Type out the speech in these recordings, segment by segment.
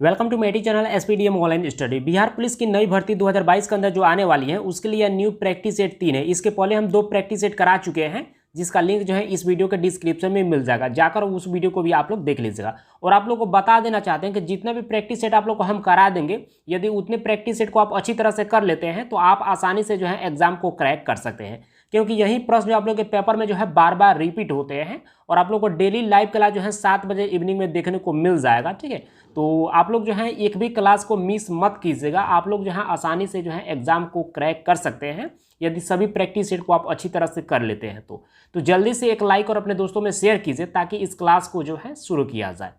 Welcome to मेटी channel SPDM online study. Bihar police की नई भर्ती 2022 के अंदर जो आने वाली है उसके लिए न्यू प्रैक्टिस सेट 3 है। इसके पहले हम 2 प्रैक्टिस सेट करा चुके हैं, जिसका लिंक जो है इस वीडियो के डिस्क्रिप्शन में मिल जाएगा। जाकर उस वीडियो को भी आप लोग देख लीजिएगा। और आप लोग को बता देना चाहते हैं कि जितना भी प्रैक्टिस सेट आप लोग को हम करा देंगे, यदि उतने प्रैक्टिस सेट को आप अच्छी तरह से कर लेते हैं तो आप आसानी से जो है एग्जाम को क्रैक कर सकते हैं, क्योंकि यही प्रश्न जो आप लोग के पेपर में जो है बार बार रिपीट होते हैं और आप लोग को डेली लाइव क्लास जो है 7 बजे इवनिंग में देखने को मिल जाएगा। ठीक है, तो आप लोग जो है एक भी क्लास को मिस मत कीजिएगा। आप लोग जो है आसानी से जो है एग्जाम को क्रैक कर सकते हैं यदि सभी प्रैक्टिस सेट को आप अच्छी तरह से कर लेते हैं तो जल्दी से एक लाइक और अपने दोस्तों में शेयर कीजिए ताकि इस क्लास को जो है शुरू किया जाए।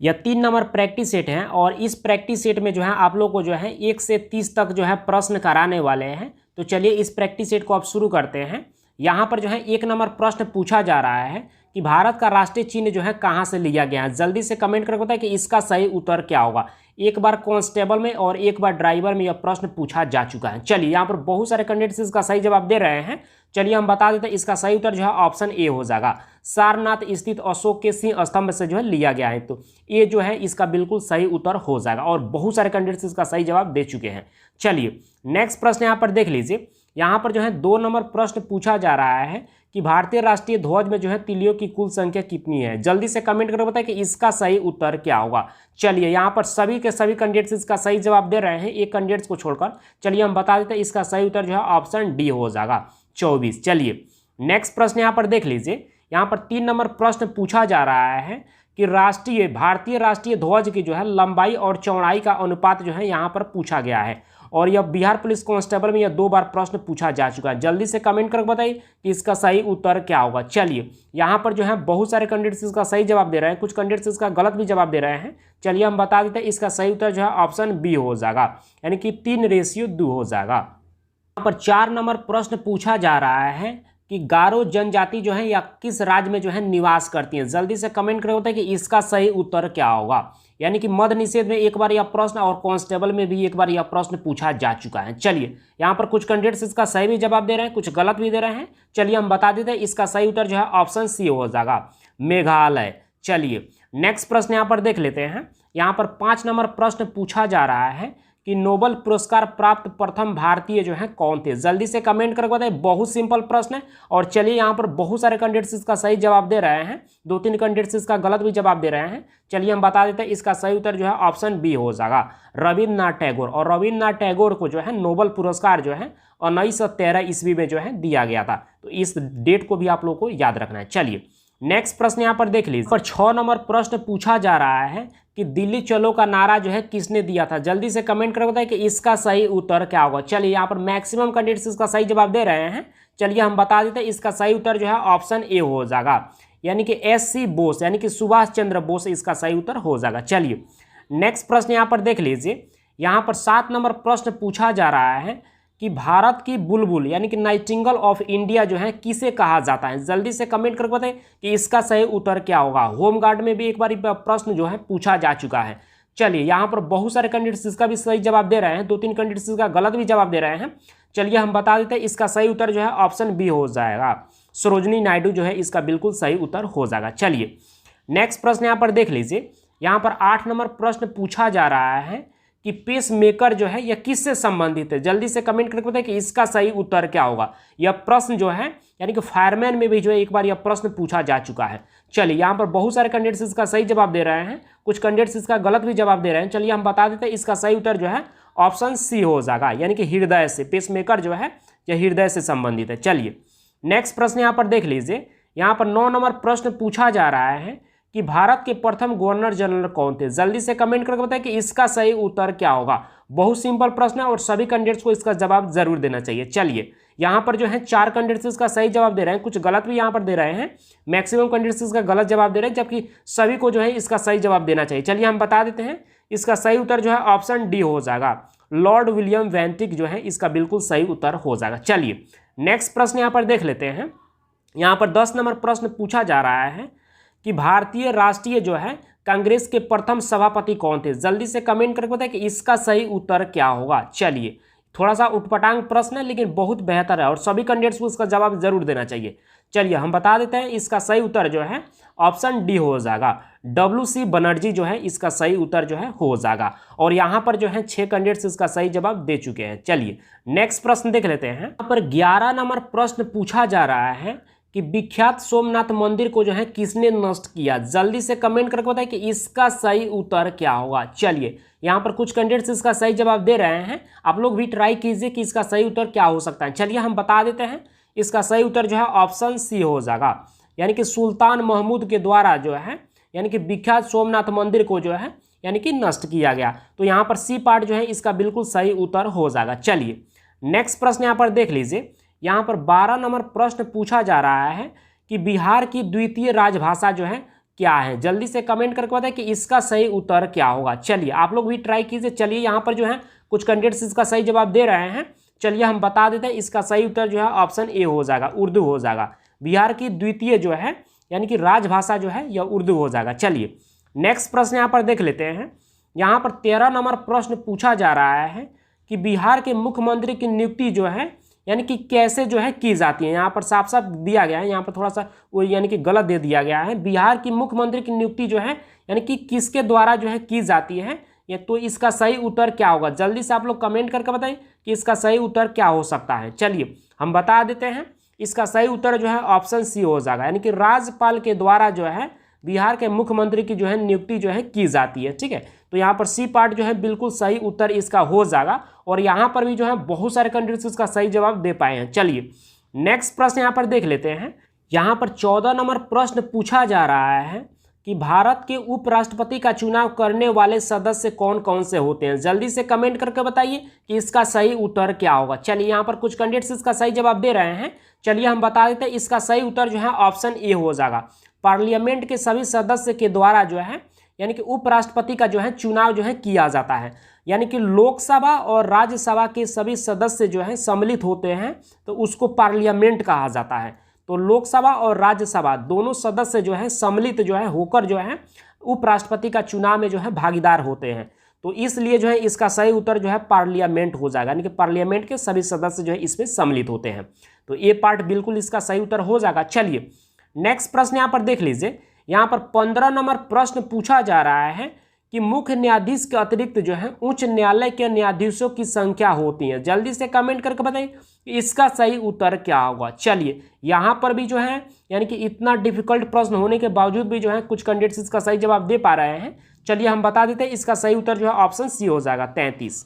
यह 3 नंबर प्रैक्टिस सेट है और इस प्रैक्टिस सेट में जो है आप लोग को जो है 1 से 30 तक जो है प्रश्न कराने वाले हैं। तो चलिए इस प्रैक्टिस सेट को आप शुरू करते हैं। यहाँ पर जो है 1 नंबर प्रश्न पूछा जा रहा है कि भारत का राष्ट्रीय चिन्ह जो है कहाँ से लिया गया है। जल्दी से कमेंट करके बताएं कि इसका सही उत्तर क्या होगा। एक बार कांस्टेबल में और एक बार ड्राइवर में यह प्रश्न पूछा जा चुका है। चलिए यहाँ पर बहुत सारे कैंडिडेट्स इसका सही जवाब दे रहे हैं। चलिए हम बता देते हैं, इसका सही उत्तर जो है ऑप्शन ए हो जाएगा। सारनाथ स्थित अशोक के सिंह स्तंभ से जो है लिया गया है, तो ये जो है इसका बिल्कुल सही उत्तर हो जाएगा। और बहुत सारे कैंडिडेट्स इसका सही जवाब दे चुके हैं। चलिए नेक्स्ट प्रश्न यहाँ पर देख लीजिए। यहाँ पर जो है 2 नंबर प्रश्न पूछा जा रहा है कि भारतीय राष्ट्रीय ध्वज में जो है तिलियों की कुल संख्या कितनी है। जल्दी से कमेंट करके बताएं कि इसका सही उत्तर क्या होगा। चलिए यहाँ पर सभी के सभी कैंडिडेट्स इसका सही जवाब दे रहे हैं, एक कैंडिडेट्स को छोड़कर। चलिए हम बता देते हैं, इसका सही उत्तर जो है ऑप्शन डी हो जाएगा 24। चलिए नेक्स्ट प्रश्न यहाँ पर देख लीजिए। यहाँ पर 3 नंबर प्रश्न पूछा जा रहा है कि भारतीय राष्ट्रीय ध्वज की जो है लंबाई और चौड़ाई का अनुपात जो है यहाँ पर पूछा गया है। और यह बिहार पुलिस कांस्टेबल में यह 2 बार प्रश्न पूछा जा चुका है। जल्दी से कमेंट करके बताइए कि इसका सही उत्तर क्या होगा। चलिए यहाँ पर जो है बहुत सारे कैंडिडेट्स इसका सही जवाब दे रहे हैं, कुछ कैंडिडेट्स इसका गलत भी जवाब दे रहे हैं। चलिए हम बता देते हैं, इसका सही उत्तर जो है ऑप्शन बी हो जाएगा, यानी कि 3:2 हो जाएगा। यहाँ पर 4 नंबर प्रश्न पूछा जा रहा है कि गारो जनजाति जो है या किस राज्य में जो है निवास करती है। जल्दी से कमेंट करके बताइए कि इसका सही उत्तर क्या होगा। यानी कि मद्य निषेध में एक बार यह प्रश्न और कांस्टेबल में भी एक बार यह प्रश्न पूछा जा चुका है। चलिए यहाँ पर कुछ कैंडिडेट्स इसका सही भी जवाब दे रहे हैं, कुछ गलत भी दे रहे हैं। चलिए हम बता देते हैं, इसका सही उत्तर जो है ऑप्शन सी हो जाएगा, मेघालय। चलिए नेक्स्ट प्रश्न यहाँ पर देख लेते हैं। यहाँ पर 5 नंबर प्रश्न पूछा जा रहा है कि नोबेल पुरस्कार प्राप्त प्रथम भारतीय जो है कौन थे। जल्दी से कमेंट करके बताइए, बहुत सिंपल प्रश्न है। और चलिए यहाँ पर बहुत सारे कैंडिडेट्स इसका सही जवाब दे रहे हैं, 2-3 कैंडिडेट्स इसका गलत भी जवाब दे रहे हैं। चलिए हम बता देते हैं, इसका सही उत्तर जो है ऑप्शन बी हो जाएगा, रविन्द्रनाथ टैगोर। और रविन्द्रनाथ टैगोर को जो है नोबेल पुरस्कार जो है 1913 ईस्वी में जो है दिया गया था। तो इस डेट को भी आप लोग को याद रखना है। चलिए नेक्स्ट प्रश्न यहाँ पर देख लीजिए। पर 6 नंबर प्रश्न पूछा जा रहा है कि दिल्ली चलो का नारा जो है किसने दिया था। जल्दी से कमेंट करके बताइए कि इसका सही उत्तर क्या होगा। चलिए यहाँ पर मैक्सिमम कैंडिडेट्स इसका सही जवाब दे रहे हैं। चलिए हम बता देते हैं, इसका सही उत्तर जो है ऑप्शन ए हो जाएगा, यानी कि SC बोस, यानी कि सुभाष चंद्र बोस इसका सही उत्तर हो जाएगा। चलिए नेक्स्ट प्रश्न यहाँ पर देख लीजिए। यहाँ पर 7 नंबर प्रश्न पूछा जा रहा है कि भारत की बुलबुल यानी कि नाइटिंगेल ऑफ इंडिया जो है किसे कहा जाता है। जल्दी से कमेंट करके बताएं कि इसका सही उत्तर क्या होगा। होमगार्ड में भी एक बार प्रश्न जो है पूछा जा चुका है। चलिए यहाँ पर बहुत सारे कैंडिडेट्स इसका भी सही जवाब दे रहे हैं, 2-3 कैंडिडेट्स इसका गलत भी जवाब दे रहे हैं। चलिए हम बता देते हैं, इसका सही उत्तर जो है ऑप्शन बी हो जाएगा, सरोजनी नायडू जो है इसका बिल्कुल सही उत्तर हो जाएगा। चलिए नेक्स्ट प्रश्न यहाँ पर देख लीजिए। यहाँ पर 8 नंबर प्रश्न पूछा जा रहा है कि पेस मेकर जो है यह किससे संबंधित है। जल्दी से कमेंट करके बताएं कि इसका सही उत्तर क्या होगा। यह प्रश्न जो है यानी कि फायरमैन में भी जो है एक बार यह प्रश्न पूछा जा चुका है। चलिए यहाँ पर बहुत सारे कैंडिडेट्स इसका सही जवाब दे रहे हैं, कुछ कैंडिडेट्स इसका गलत भी जवाब दे रहे हैं। चलिए हम बता देते हैं, इसका सही उत्तर जो है ऑप्शन सी हो जाएगा, यानी कि हृदय से। पेस मेकर जो है यह हृदय से संबंधित है। चलिए नेक्स्ट प्रश्न यहाँ पर देख लीजिए। यहाँ पर 9 नंबर प्रश्न पूछा जा रहा है कि भारत के प्रथम गवर्नर जनरल कौन थे। जल्दी से कमेंट करके बताएं कि इसका सही उत्तर क्या होगा। बहुत सिंपल प्रश्न है और सभी कैंडिडेट्स को इसका जवाब जरूर देना चाहिए। चलिए यहाँ पर जो है 4 कैंडिडेट्स इसका सही जवाब दे रहे हैं, कुछ गलत भी यहाँ पर दे रहे हैं। मैक्सिमम कैंडिडेट्स इसका गलत जवाब दे रहे हैं, जबकि सभी को जो है इसका सही जवाब देना चाहिए। चलिए हम बता देते हैं, इसका सही उत्तर जो है ऑप्शन डी हो जाएगा, लॉर्ड विलियम वेंटिक जो है इसका बिल्कुल सही उत्तर हो जाएगा। चलिए नेक्स्ट प्रश्न यहाँ पर देख लेते हैं। यहाँ पर 10 नंबर प्रश्न पूछा जा रहा है कि भारतीय राष्ट्रीय जो है कांग्रेस के प्रथम सभापति कौन थे। जल्दी से कमेंट करके बताएं कि इसका सही उत्तर क्या होगा। चलिए थोड़ा सा उटपटांग प्रश्न है लेकिन बहुत बेहतर है और सभी कैंडिडेट्स को इसका जवाब जरूर देना चाहिए। चलिए हम बता देते हैं, इसका सही उत्तर जो है ऑप्शन डी हो जाएगा। WC बनर्जी जो है इसका सही उत्तर जो है हो जाएगा। और यहाँ पर जो है 6 कैंडिडेट्स इसका सही जवाब दे चुके हैं। चलिए नेक्स्ट प्रश्न देख लेते हैं। यहाँ पर 11 नंबर प्रश्न पूछा जा रहा है कि विख्यात सोमनाथ मंदिर को जो है किसने नष्ट किया। जल्दी से कमेंट करके बताएं कि इसका सही उत्तर क्या होगा। चलिए यहाँ पर कुछ कैंडिडेट्स इसका सही जवाब दे रहे हैं, आप लोग भी ट्राई कीजिए कि इसका सही उत्तर क्या हो सकता है। चलिए हम बता देते हैं, इसका सही उत्तर जो है ऑप्शन सी हो जाएगा, यानी कि सुल्तान महमूद के द्वारा जो है यानी कि विख्यात सोमनाथ मंदिर को जो है यानी कि नष्ट किया गया। तो यहाँ पर सी पार्ट जो है इसका बिल्कुल सही उत्तर हो जाएगा। चलिए नेक्स्ट प्रश्न यहाँ पर देख लीजिए। यहाँ पर 12 नंबर प्रश्न पूछा जा रहा है कि बिहार की द्वितीय राजभाषा जो है क्या है। जल्दी से कमेंट करके बताएं कि इसका सही उत्तर क्या होगा। चलिए आप लोग भी ट्राई कीजिए। चलिए यहाँ पर जो है कुछ कैंडिडेट्स इसका सही जवाब दे रहे हैं। चलिए हम बता देते हैं, इसका सही उत्तर जो है ऑप्शन ए हो जाएगा, उर्दू हो जाएगा। बिहार की द्वितीय जो है यानी कि राजभाषा जो है यह उर्दू हो जाएगा। चलिए नेक्स्ट प्रश्न यहाँ पर देख लेते हैं। यहाँ पर 13 नंबर प्रश्न पूछा जा रहा है कि बिहार के मुख्यमंत्री की नियुक्ति जो है यानी कि कैसे जो है की जाती है। यहाँ पर साफ साफ दिया गया है, यहाँ पर थोड़ा सा वो यानी कि गलत दे दिया गया है। बिहार की मुख्यमंत्री की नियुक्ति जो है यानी कि किसके द्वारा जो है की जाती है, ये तो इसका सही उत्तर क्या होगा। जल्दी से आप लोग कमेंट करके बताइए कि इसका सही उत्तर क्या हो सकता है। चलिए हम बता देते हैं, इसका सही उत्तर जो है ऑप्शन सी हो जाएगा, यानी कि राज्यपाल के द्वारा जो है बिहार के मुख्यमंत्री की जो है नियुक्ति जो है की जाती है। ठीक है, तो यहाँ पर सी पार्ट जो है बिल्कुल सही उत्तर इसका हो जाएगा। और यहाँ पर भी जो है बहुत सारे कैंडिडेट्स इसका सही जवाब दे पाए हैं। चलिए नेक्स्ट प्रश्न यहाँ पर देख लेते हैं। यहाँ पर 14 नंबर प्रश्न पूछा जा रहा है कि भारत के उपराष्ट्रपति का चुनाव करने वाले सदस्य कौन कौन से होते हैं। जल्दी से कमेंट करके बताइए कि इसका सही उत्तर क्या होगा। चलिए यहाँ पर कुछ कैंडिडेट्स इसका सही जवाब दे रहे हैं। चलिए हम बता देते हैं, इसका सही उत्तर जो है ऑप्शन ए हो जाएगा। पार्लियामेंट के सभी सदस्य के द्वारा जो है यानी कि उपराष्ट्रपति का जो है चुनाव जो है किया जाता है, यानी कि लोकसभा और राज्यसभा के सभी सदस्य जो है सम्मिलित होते हैं तो उसको पार्लियामेंट कहा जाता है। तो लोकसभा और राज्यसभा दोनों सदस्य जो है सम्मिलित जो है होकर जो है उपराष्ट्रपति का चुनाव में जो है भागीदार होते हैं। तो इसलिए जो है इसका सही उत्तर जो है पार्लियामेंट हो जाएगा, यानी कि पार्लियामेंट के सभी सदस्य जो है इसमें सम्मिलित होते हैं। तो ये पार्ट बिल्कुल इसका सही उत्तर हो जाएगा। चलिए नेक्स्ट प्रश्न यहाँ पर देख लीजिए। यहाँ पर 15 नंबर प्रश्न पूछा जा रहा है कि मुख्य न्यायाधीश के अतिरिक्त जो है उच्च न्यायालय के न्यायाधीशों की संख्या होती है। जल्दी से कमेंट करके बताइए कि इसका सही उत्तर क्या होगा। चलिए यहाँ पर भी जो है यानी कि इतना डिफिकल्ट प्रश्न होने के बावजूद भी जो है कुछ कैंडिडेट्स इसका सही जवाब दे पा रहे हैं। चलिए हम बता देते हैं, इसका सही उत्तर जो है ऑप्शन सी हो जाएगा, 33।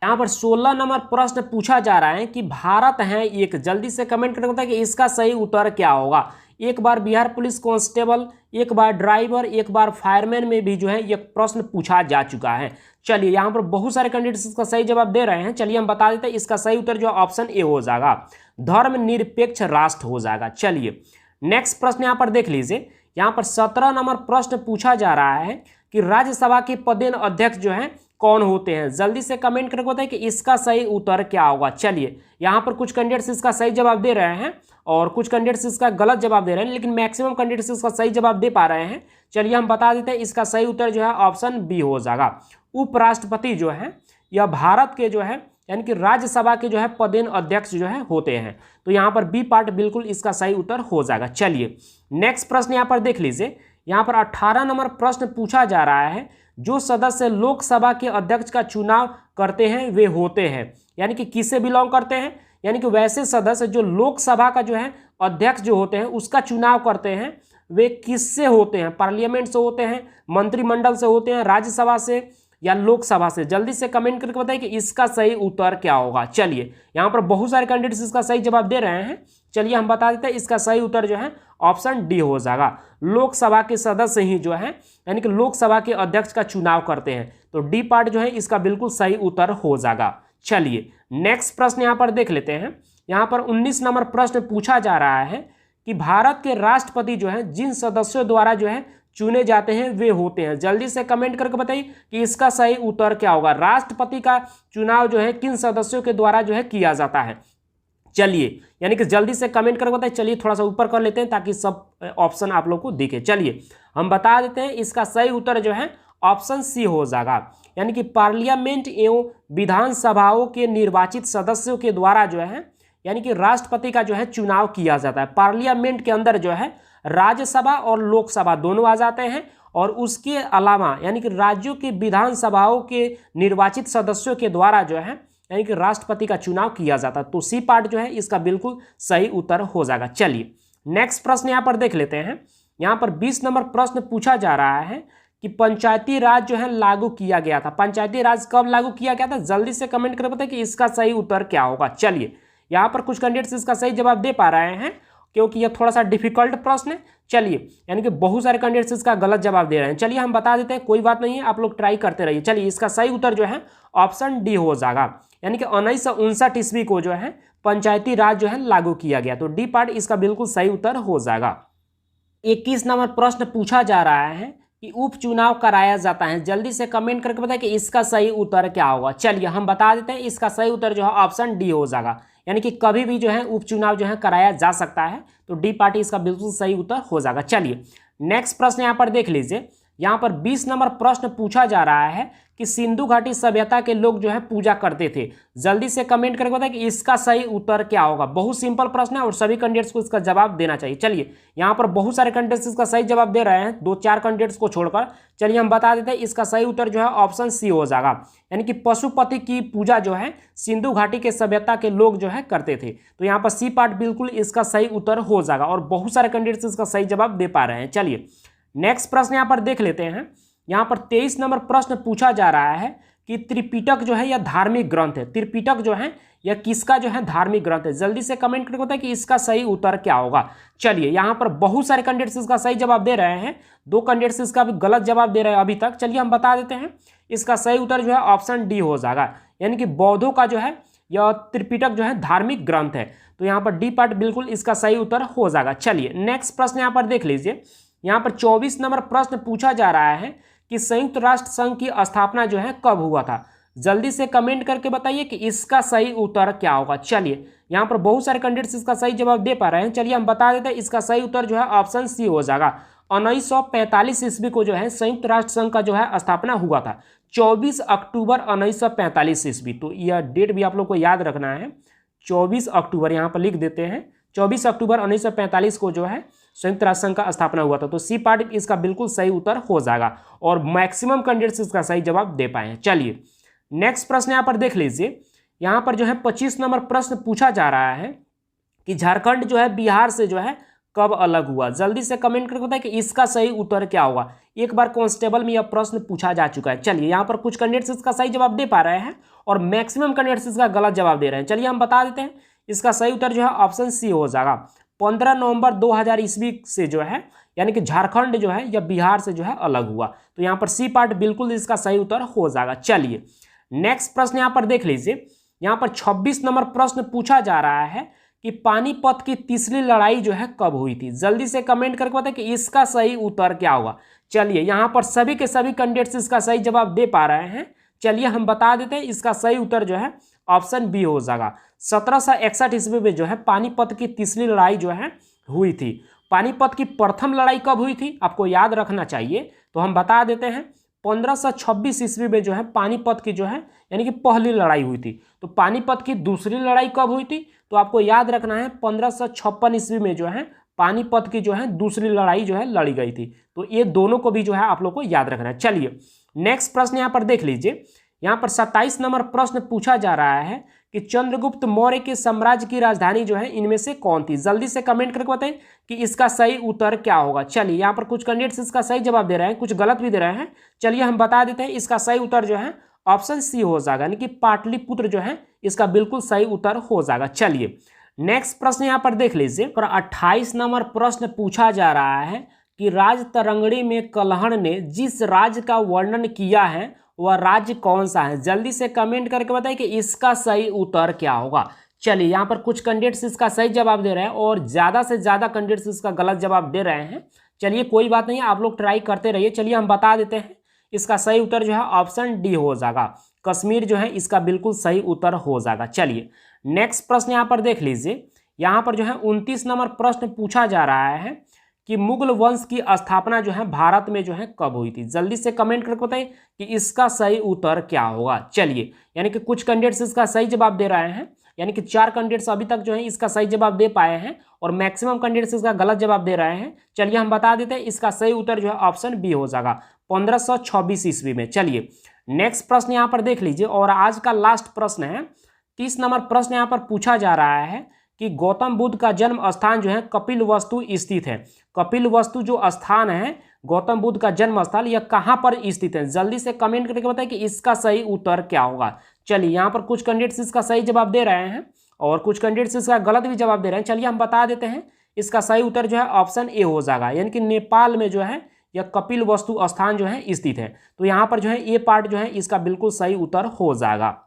यहाँ पर 16 नंबर प्रश्न पूछा जा रहा है कि भारत है एक। जल्दी से कमेंट करके बताइए कि इसका सही उत्तर क्या होगा। एक बार बिहार पुलिस कांस्टेबल, एक बार ड्राइवर, एक बार फायरमैन में भी जो है ये प्रश्न पूछा जा चुका है। चलिए यहाँ पर बहुत सारे कैंडिडेट्स इसका सही जवाब दे रहे हैं। चलिए हम बता देते हैं, इसका सही उत्तर जो है ऑप्शन ए हो जाएगा, धर्मनिरपेक्ष राष्ट्र हो जाएगा। चलिए नेक्स्ट प्रश्न यहाँ पर देख लीजिए। यहाँ पर 17 नंबर प्रश्न पूछा जा रहा है कि राज्यसभा के पदेन अध्यक्ष जो है कौन होते हैं। जल्दी से कमेंट करके बताएं कि इसका सही उत्तर क्या होगा। चलिए यहाँ पर कुछ कैंडिडेट्स इसका सही जवाब दे रहे हैं और कुछ कैंडिडेट्स इसका गलत जवाब दे रहे हैं, लेकिन मैक्सिमम कैंडिडेट्स इसका सही जवाब दे पा रहे हैं। चलिए हम बता देते हैं, इसका सही उत्तर जो है ऑप्शन बी हो जाएगा। उपराष्ट्रपति जो है यह भारत के जो है यानी कि राज्यसभा के जो है पदेन अध्यक्ष जो है होते हैं। तो यहाँ पर बी पार्ट बिल्कुल इसका सही उत्तर हो जाएगा। चलिए नेक्स्ट प्रश्न यहाँ पर देख लीजिए। यहाँ पर 18 नंबर प्रश्न पूछा जा रहा है, जो सदस्य लोकसभा के अध्यक्ष का चुनाव करते हैं वे होते हैं, यानी कि किससे बिलोंग करते हैं, यानी कि वैसे सदस्य जो लोकसभा का जो है अध्यक्ष जो होते हैं उसका चुनाव करते हैं वे किससे होते हैं। पार्लियामेंट से होते हैं, मंत्रिमंडल से होते हैं, राज्यसभा से या लोकसभा से। जल्दी से कमेंट करके बताइए कि इसका सही उत्तर क्या होगा। चलिए यहाँ पर बहुत सारे कैंडिडेट्स इसका सही जवाब दे रहे हैं। चलिए हम बता देते हैं, इसका सही उत्तर जो है ऑप्शन डी हो जाएगा। लोकसभा के सदस्य ही जो है यानी कि लोकसभा के अध्यक्ष का चुनाव करते हैं। तो डी पार्ट जो है इसका बिल्कुल सही उत्तर हो जाएगा। चलिए नेक्स्ट प्रश्न यहाँ पर देख लेते हैं। यहाँ पर 19 नंबर प्रश्न पूछा जा रहा है कि भारत के राष्ट्रपति जो है जिन सदस्यों द्वारा जो है चुने जाते हैं वे होते हैं। जल्दी से कमेंट करके बताइए कि इसका सही उत्तर क्या होगा। राष्ट्रपति का चुनाव जो है किन सदस्यों के द्वारा जो है किया जाता है। चलिए यानी कि जल्दी से कमेंट करके बताइए। चलिए थोड़ा सा ऊपर कर लेते हैं ताकि सब ऑप्शन आप लोग को दिखे। चलिए हम बता देते हैं, इसका सही उत्तर जो है ऑप्शन सी हो जाएगा, यानी कि पार्लियामेंट एवं विधानसभाओं के निर्वाचित सदस्यों के द्वारा जो है यानी कि राष्ट्रपति का जो है चुनाव किया जाता है। पार्लियामेंट के अंदर जो है राज्यसभा और लोकसभा दोनों आ जाते हैं, और उसके अलावा यानी कि राज्यों की विधानसभाओं के निर्वाचित सदस्यों के द्वारा जो है यानी कि राष्ट्रपति का चुनाव किया जाता है। तो सी पार्ट जो है इसका बिल्कुल सही उत्तर हो जाएगा। चलिए नेक्स्ट प्रश्न यहाँ पर देख लेते हैं। यहाँ पर 20 नंबर प्रश्न पूछा जा रहा है कि पंचायती राज जो है लागू किया गया था। पंचायती राज कब लागू किया गया था? जल्दी से कमेंट कर बताएं कि इसका सही उत्तर क्या होगा। चलिए यहाँ पर कुछ कैंडिडेट्स इसका सही जवाब दे पा रहे हैं, क्योंकि यह थोड़ा सा डिफिकल्ट प्रश्न है। चलिए यानी कि बहुत सारे कैंडिडेट्स इसका गलत जवाब दे रहे हैं। चलिए हम बता देते हैं, कोई बात नहीं है, आप लोग ट्राई करते रहिए। चलिए इसका सही उत्तर जो है ऑप्शन डी हो जाएगा, यानी कि 1959 ईस्वी को जो है पंचायती राज जो है लागू किया गया। तो डी पार्ट इसका बिल्कुल सही उत्तर हो जाएगा। 21 नंबर प्रश्न पूछा जा रहा है कि उपचुनाव कराया जाता है। जल्दी से कमेंट करके बताएं कि इसका सही उत्तर क्या होगा। चलिए हम बता देते हैं, इसका सही उत्तर जो है ऑप्शन डी हो जाएगा, यानी कि कभी भी जो है उपचुनाव जो है कराया जा सकता है। तो डी पार्टी इसका बिल्कुल सही उत्तर हो जाएगा। चलिए नेक्स्ट प्रश्न यहाँ पर देख लीजिए। यहाँ पर 20 नंबर प्रश्न पूछा जा रहा है कि सिंधु घाटी सभ्यता के लोग जो है पूजा करते थे। जल्दी से कमेंट करके बताएं कि इसका सही उत्तर क्या होगा। बहुत सिंपल प्रश्न है और सभी कैंडिडेट्स को इसका जवाब देना चाहिए। चलिए यहाँ पर बहुत सारे कैंडिडेट्स इसका सही जवाब दे रहे हैं, 2-4 कैंडिडेट्स को छोड़कर। चलिए हम बता देते हैं, इसका सही उत्तर जो है ऑप्शन सी हो जाएगा, यानी कि पशुपति की पूजा जो है सिंधु घाटी के सभ्यता के लोग जो है करते थे। तो यहाँ पर सी पार्ट बिल्कुल इसका सही उत्तर हो जाएगा, और बहुत सारे कैंडिडेट्स इसका सही जवाब दे पा रहे हैं। चलिए नेक्स्ट प्रश्न यहाँ पर देख लेते हैं। यहाँ पर 23 नंबर प्रश्न पूछा जा रहा है कि त्रिपिटक जो है यह धार्मिक ग्रंथ है। त्रिपिटक जो है यह किसका जो है धार्मिक ग्रंथ है। जल्दी से कमेंट करके बताएं कि इसका सही उत्तर क्या होगा। चलिए यहाँ पर बहुत सारे कैंडिडेट्स इसका सही जवाब दे रहे हैं, 2 कैंडिडेट्स इसका भी गलत जवाब दे रहे हैं अभी तक। चलिए हम बता देते हैं, इसका सही उत्तर जो है ऑप्शन डी हो जाएगा, यानी कि बौद्धों का जो है यह त्रिपिटक जो है धार्मिक ग्रंथ है। तो यहाँ पर डी पार्ट बिल्कुल इसका सही उत्तर हो जाएगा। चलिए नेक्स्ट प्रश्न यहाँ पर देख लीजिए। यहाँ पर 24 नंबर प्रश्न पूछा जा रहा है कि संयुक्त राष्ट्र संघ की स्थापना जो है कब हुआ था। जल्दी से कमेंट करके बताइए कि इसका सही उत्तर क्या होगा। चलिए यहाँ पर बहुत सारे कैंडिडेट्स इसका सही जवाब दे पा रहे हैं। चलिए हम बता देते हैं, इसका सही उत्तर जो है ऑप्शन सी हो जाएगा। 1945 ईस्वी को जो है संयुक्त राष्ट्र संघ का जो है स्थापना हुआ था, 24 अक्टूबर 1945 ईस्वी। तो यह डेट भी आप लोग को याद रखना है, 24 अक्टूबर यहाँ पर लिख देते हैं। 24 अक्टूबर 1945 को जो है संयुक्त राष्ट्र संघ का स्थापना हुआ था। तो सी पार्ट इसका बिल्कुल सही उत्तर हो जाएगा, और मैक्सिमम कैंडिडेट्स इसका सही जवाब दे पाए हैं। चलिए नेक्स्ट प्रश्न यहाँ पर देख लीजिए। यहाँ पर जो है 25 नंबर प्रश्न पूछा जा रहा है कि झारखंड जो है बिहार से जो है कब अलग हुआ। जल्दी से कमेंट करके बताएं कि इसका सही उत्तर क्या होगा। एक बार कांस्टेबल में यह प्रश्न पूछा जा चुका है। चलिए यहाँ पर कुछ कैंडिडेट्स इसका सही जवाब दे पा रहे हैं, और मैक्सिमम कैंडिडेट्स इसका गलत जवाब दे रहे हैं। चलिए हम बता देते हैं, इसका सही उत्तर जो है ऑप्शन सी हो जाएगा। 15 नवंबर 2000 ईस्वी से जो है यानी कि झारखंड जो है यह बिहार से जो है अलग हुआ। तो यहाँ पर सी पार्ट बिल्कुल इसका सही उत्तर हो जाएगा। चलिए नेक्स्ट प्रश्न यहाँ पर देख लीजिए। यहाँ पर 26 नंबर प्रश्न पूछा जा रहा है कि पानीपत की तीसरी लड़ाई जो है कब हुई थी। जल्दी से कमेंट करके बताएं कि इसका सही उत्तर क्या होगा। चलिए यहाँ पर सभी के सभी कैंडिडेट्स इसका सही जवाब दे पा रहे हैं। चलिए हम बता देते हैं, इसका सही उत्तर जो है ऑप्शन बी हो जाएगा। 1761 ईस्वी में जो है पानीपत की तीसरी लड़ाई जो है हुई थी। पानीपत की प्रथम लड़ाई कब हुई थी आपको याद रखना चाहिए, तो हम बता देते हैं 1526 ईस्वी में जो है पानीपत की जो है यानी कि पहली लड़ाई हुई थी। तो पानीपत की दूसरी लड़ाई कब हुई थी, तो आपको याद रखना है 1556 ईस्वी में जो है पानीपत की जो है दूसरी लड़ाई जो है लड़ी गई थी। तो ये दोनों को भी जो है आप लोग को याद रखना है। चलिए नेक्स्ट प्रश्न यहाँ पर देख लीजिए। यहाँ पर 27 नंबर प्रश्न पूछा जा रहा है कि चंद्रगुप्त मौर्य के साम्राज्य की राजधानी जो है इनमें से कौन थी। जल्दी से कमेंट करके बताएं कि इसका सही उत्तर क्या होगा। चलिए यहाँ पर कुछ कैंडिडेट्स इसका सही जवाब दे रहे हैं, कुछ गलत भी दे रहे हैं। चलिए हम बता देते हैं, इसका सही उत्तर जो है ऑप्शन सी हो जाएगा, यानी कि पाटलिपुत्र जो है इसका बिल्कुल सही उत्तर हो जाएगा। चलिए नेक्स्ट प्रश्न यहाँ पर देख लीजिए। पर 28 नंबर प्रश्न पूछा जा रहा है कि राजतरंगिणी में कल्हड़ ने जिस राज्य का वर्णन किया है वह राज्य कौन सा है। जल्दी से कमेंट करके बताएं कि इसका सही उत्तर क्या होगा। चलिए यहाँ पर कुछ कैंडिडेट्स इसका सही जवाब दे रहे हैं, और ज़्यादा से ज़्यादा कैंडिडेट्स इसका गलत जवाब दे रहे हैं। चलिए कोई बात नहीं, आप लोग ट्राई करते रहिए। चलिए हम बता देते हैं, इसका सही उत्तर जो है ऑप्शन डी हो जाएगा। कश्मीर जो है इसका बिल्कुल सही उत्तर हो जाएगा। चलिए नेक्स्ट प्रश्न यहाँ पर देख लीजिए। यहाँ पर जो है 29 नंबर प्रश्न पूछा जा रहा है कि मुगल वंश की स्थापना जो है भारत में जो है कब हुई थी? जल्दी से कमेंट करके बताइए कि इसका सही उत्तर क्या होगा। चलिए, यानी कि कुछ कैंडिडेट्स इसका सही जवाब दे रहे हैं, यानी कि 4 कैंडिडेट्स अभी तक जो है इसका सही जवाब दे पाए हैं और मैक्सिमम कैंडिडेट्स इसका गलत जवाब दे रहे हैं। चलिए हम बता देते हैं, इसका सही उत्तर जो है ऑप्शन बी हो जाएगा, 1526 ईस्वी में। चलिए नेक्स्ट प्रश्न यहाँ पर देख लीजिए, और आज का लास्ट प्रश्न है। 30 नंबर प्रश्न यहाँ पर पूछा जा रहा है कि गौतम बुद्ध का जन्म स्थान जो है कपिलवस्तु स्थित है। कपिलवस्तु जो स्थान है, गौतम बुद्ध का जन्म स्थल, यह कहाँ पर स्थित है? जल्दी से कमेंट करके बताएं कि इसका सही उत्तर क्या होगा। चलिए यहाँ पर कुछ कैंडिडेट्स इसका सही जवाब दे रहे हैं और कुछ कैंडिडेट्स इसका गलत भी जवाब दे रहे हैं। चलिए हम बता देते हैं, इसका सही उत्तर जो है ऑप्शन ए हो जाएगा, यानी कि नेपाल में जो है यह कपिलवस्तु स्थान जो है स्थित है। तो यहाँ पर जो है ए पार्ट जो है इसका बिल्कुल सही उत्तर हो जाएगा।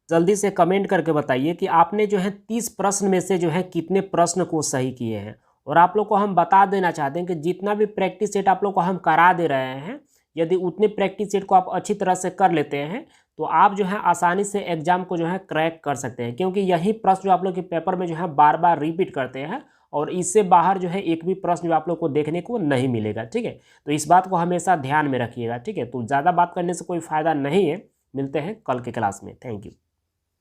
जल्दी से कमेंट करके बताइए कि आपने जो है 30 प्रश्न में से जो है कितने प्रश्न को सही किए हैं। और आप लोग को हम बता देना चाहते हैं कि जितना भी प्रैक्टिस सेट आप लोग को हम करा दे रहे हैं, यदि उतने प्रैक्टिस सेट को आप अच्छी तरह से कर लेते हैं तो आप जो है आसानी से एग्जाम को जो है क्रैक कर सकते हैं, क्योंकि यही प्रश्न जो आप लोग के पेपर में जो है बार बार रिपीट करते हैं और इससे बाहर जो है एक भी प्रश्न जो आप लोग को देखने को नहीं मिलेगा। ठीक है, तो इस बात को हमेशा ध्यान में रखिएगा। ठीक है, तो ज़्यादा बात करने से कोई फ़ायदा नहीं है। मिलते हैं कल के क्लास में। Thank you.